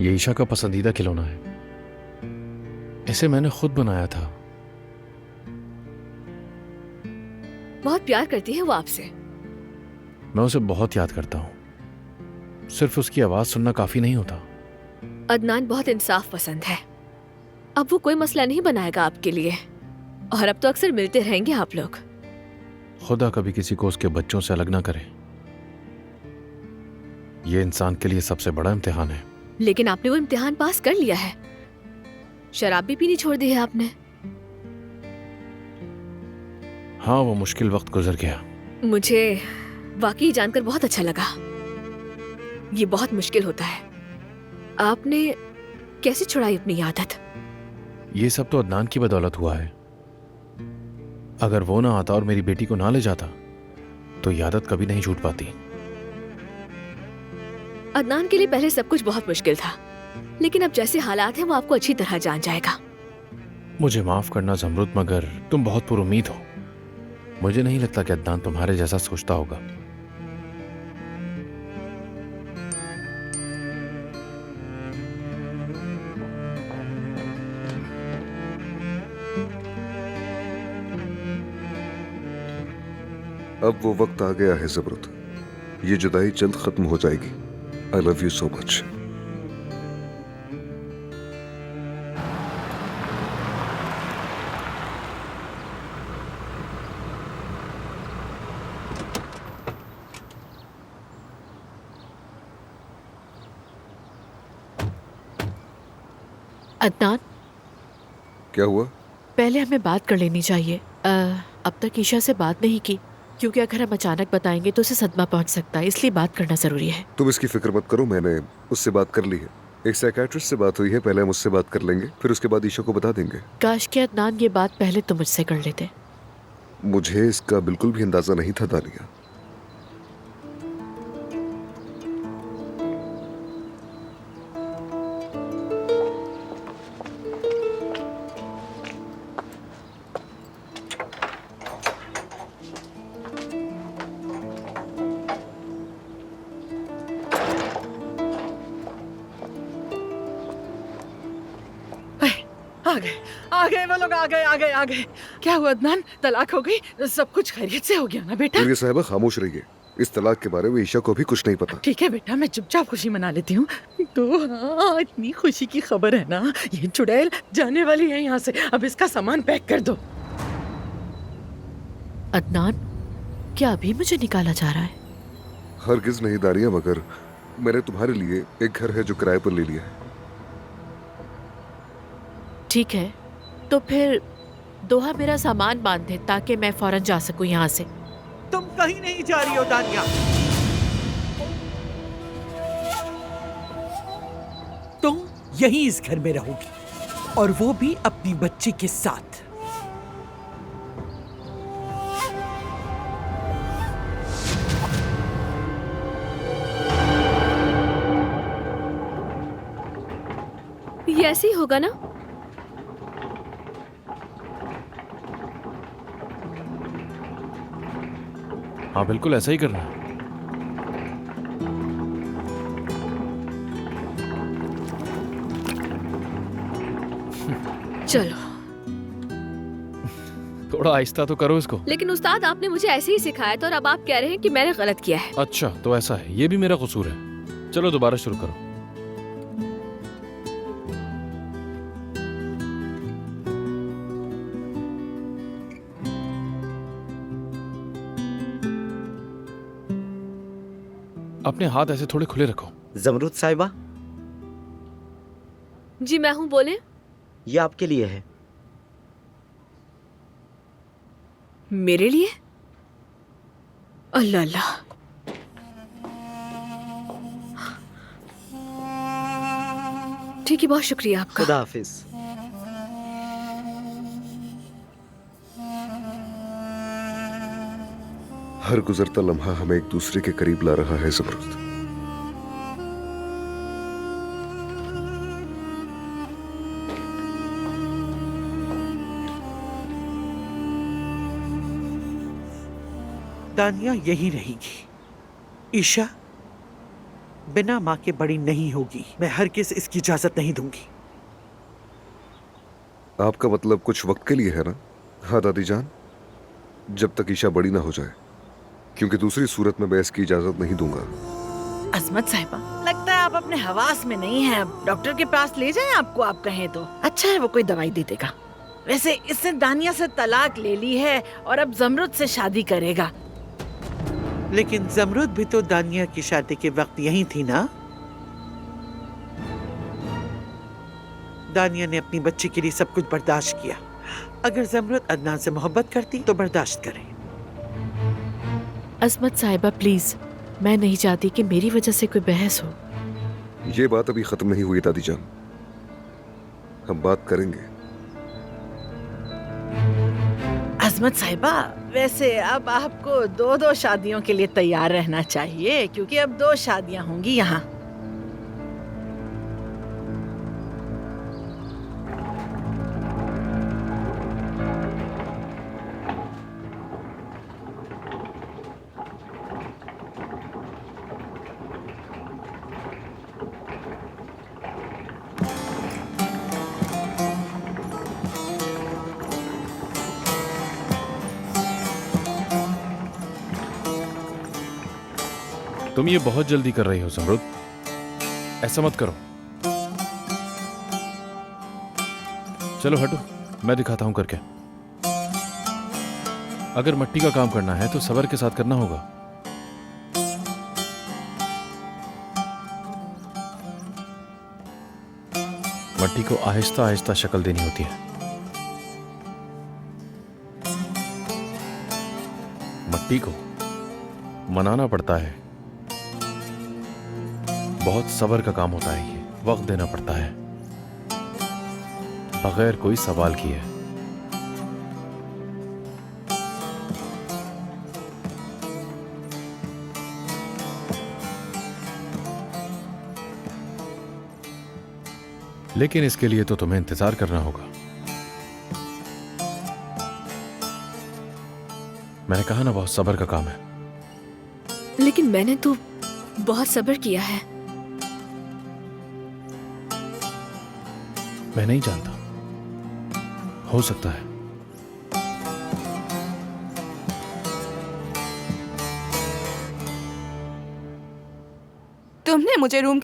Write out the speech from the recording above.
ये ईशा का पसंदीदा खिलौना है। इसे मैंने खुद बनाया था। बहुत प्यार करती है वो आपसे। मैं उसे बहुत याद करता हूँ। सिर्फ उसकी आवाज सुनना काफी नहीं होता। अदनान बहुत इंसाफ पसंद है। अब वो कोई मसला नहीं बनाएगा आपके लिए, और अब तो अक्सर मिलते रहेंगे आप लोग। खुदा कभी किसी को उसके बच्चों से अलग ना करे। ये इंसान के लिए सबसे बड़ा इम्तिहान है। लेकिन आपने वो इम्तिहान पास कर लिया है। शराब भी पीनी छोड़ दी है आपने। हाँ, वो मुश्किल वक्त गुजर गया। मुझे वाकई जानकर बहुत अच्छा लगा। ये बहुत मुश्किल होता है। आपने कैसे छुड़ाई अपनी आदत? ये सब तो अदनान की बदौलत हुआ है। अगर वो ना आता और मेरी बेटी को ना ले जाता तो ये आदत कभी नहीं छूट पाती। अदनान के लिए पहले सब कुछ बहुत मुश्किल था, लेकिन अब जैसे हालात हैं वो आपको अच्छी तरह जान जाएगा। मुझे माफ करना ज़मरुद, मगर तुम बहुत पुरुमीद हो। मुझे नहीं लगता कि अदनान तुम्हारे जैसा सोचता होगा। अब वो वक्त आ गया है ज़मरुद। ये जुदाई जल्द खत्म हो जाएगी। I love you so much. Adnan, क्या हुआ? पहले हमें बात कर लेनी चाहिए। अब तक ईशा से बात नहीं की, क्योंकि अगर हम अचानक बताएंगे तो उसे सदमा पहुंच सकता है, इसलिए बात करना जरूरी है। तुम इसकी फिक्र मत करो, मैंने उससे बात कर ली है। एक साइकियाट्रिस्ट से बात हुई है। पहले हम उससे बात कर लेंगे, फिर उसके बाद ईशा को बता देंगे। काश के अदनान ये बात पहले तुम मुझसे कर लेते। मुझे इसका बिल्कुल भी अंदाजा नहीं था दानिया। आ गए वो लोग, आ गए। क्या हुआ अदनान, तलाक हो गई? सब कुछ खैरियत से हो गया ना बेटा? मेरी साहिबा खामोश रहिए। इस तलाक के बारे में ईशा को भी कुछ नहीं पता। ठीक है बेटा, मैं चुपचाप खुशी मना लेती हूँ। तो हाँ, इतनी खुशी की खबर है ना, ये चुड़ैल जाने वाली है यहाँ से। अब इसका सामान पैक कर दो। अदनान, क्या अभी मुझे निकाला जा रहा है? हरगिज नहीं दानिया, मगर मैंने तुम्हारे लिए एक घर है जो किराए पर ले लिया है। ठीक है, तो फिर दोहा मेरा सामान बांध दे ताकि मैं फौरन जा सकूं यहाँ से। तुम कहीं नहीं जा रही हो दानिया। तुम यहीं इस घर में रहोगी, और वो भी अपनी बच्ची के साथ। ये ऐसे ही होगा ना? हाँ, बिल्कुल ऐसा ही करना है। चलो। थोड़ा आहिस्ता तो करो इसको। लेकिन उस्ताद, आपने मुझे ऐसे ही सिखाया था और अब आप कह रहे हैं कि मैंने गलत किया है। अच्छा, तो ऐसा है, ये भी मेरा कसूर है। चलो दोबारा शुरू करो। अपने हाथ ऐसे थोड़े खुले रखो। ज़मरुद साहिबा, जी मैं हूँ, बोले। ये आपके लिए है। मेरे लिए? अल्लाह अल्लाह। ठीक है, बहुत शुक्रिया आपका। खुदा हाफिज। हर गुजरता लम्हा हमें एक दूसरे के करीब ला रहा है ज़मरुद। दानिया यही रहेगी। ईशा, बिना माँ के बड़ी नहीं होगी। मैं हरगिज़ इसकी इजाजत नहीं दूंगी। आपका मतलब कुछ वक्त के लिए है ना? हाँ दादी जान, जब तक ईशा बड़ी ना हो जाए, क्योंकि दूसरी सूरत में मैं इसकी इजाजत नहीं दूंगा। अजमत साहिबा, लगता है आप अपने हवास में नहीं हैं। अब डॉक्टर के पास ले जाएं आपको, आप कहें तो। अच्छा है वो कोई दवाई दे देगा। वैसे इसने दानिया से तलाक ले ली है और अब जमरुद से शादी करेगा। लेकिन जमरुद भी तो दानिया की शादी के वक्त यही थी ना? दानिया ने अपनी बच्ची के लिए सब कुछ बर्दाश्त किया। अगर जमरुद अदनान से मोहब्बत करती तो बर्दाश्त करे। अजमत साहिबा प्लीज, मैं नहीं चाहती कि मेरी वजह से कोई बहस हो। ये बात अभी खत्म नहीं हुई दादी जान, हम बात करेंगे। अजमत साहिबा, वैसे अब आपको 2-2 शादियों के लिए तैयार रहना चाहिए, क्योंकि अब 2 शादियां होंगी यहाँ। तुम ये बहुत जल्दी कर रही हो जमरुद, ऐसा मत करो। चलो हटो, मैं दिखाता हूं करके। अगर मट्टी का काम करना है तो सब्र के साथ करना होगा। मट्टी को आहिस्ता आहिस्ता शक्ल देनी होती है। मट्टी को मनाना पड़ता है। बहुत सब्र का काम होता है, ये वक्त देना पड़ता है बगैर कोई सवाल किए। लेकिन इसके लिए तो तुम्हें इंतजार करना होगा। मैंने कहा ना, बहुत सब्र का काम है। लेकिन मैंने तो बहुत सब्र किया है। मैं नहीं जानता, हो सकता है। तुमने मुझे रूम